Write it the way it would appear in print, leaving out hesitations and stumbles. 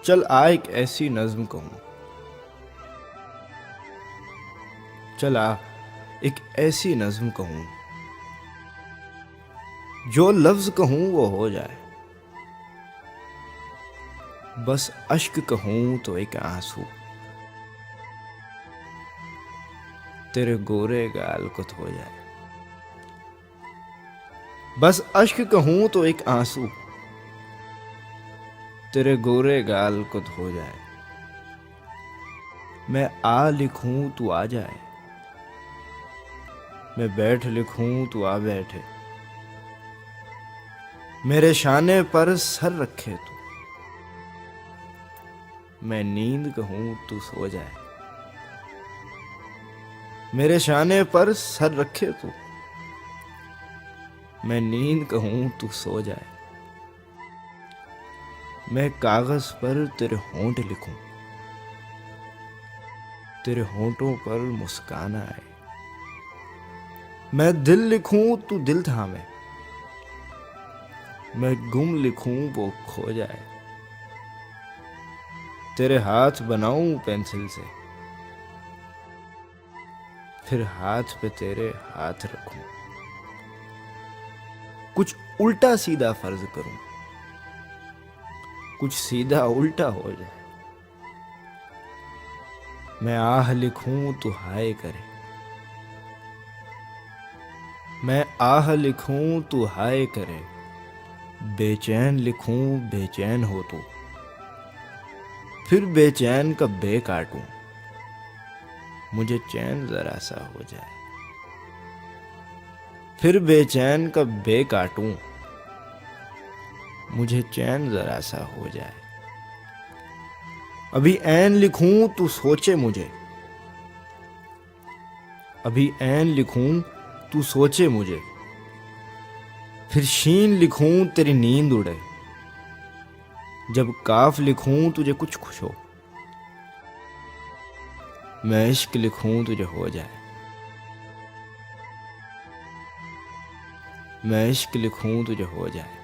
चल आ एक ऐसी नज्म कहूँ, चल आ एक ऐसी नज्म कहूँ, जो लफ्ज कहूँ वो हो जाए। बस अश्क कहूँ तो एक आंसू तेरे गोरे गाल को धो जाए। बस अश्क कहूँ तो एक आंसू तेरे गोरे गाल को धो जाए। मैं आ लिखूं तू आ जाए, मैं बैठ लिखूं तू आ बैठे। मेरे शाने पर सर रखे तू, मैं नींद कहूं तू सो जाए। मेरे शाने पर सर रखे तू, मैं नींद कहूं तू सो जाए। मैं कागज पर तेरे होंठ लिखूं, तेरे होंठों पर मुस्कान आए। मैं दिल लिखूं तू दिल थामे, मैं गुम लिखूं वो खो जाए। तेरे हाथ बनाऊं पेंसिल से, फिर हाथ पे तेरे हाथ रखूं। कुछ उल्टा सीधा फर्ज करूं, कुछ सीधा उल्टा हो जाए। मैं आह लिखूं तू हाय करे, मैं आह लिखूं तू हाय करे। बेचैन लिखूं बेचैन हो तू, फिर बेचैन का बे काटूं। मुझे चैन जरा सा हो जाए, फिर बेचैन का बे काटूं। मुझे चैन जरा सा हो जाए। अभी ऐन लिखूं तू सोचे मुझे, अभी ऐन लिखूं तू सोचे मुझे। फिर शीन लिखूं तेरी नींद उड़े, जब काफ लिखूं तुझे कुछ खुश हो। मैं इश्क लिखूं तुझे हो जाए, मैं इश्क लिखूं तुझे हो जाए।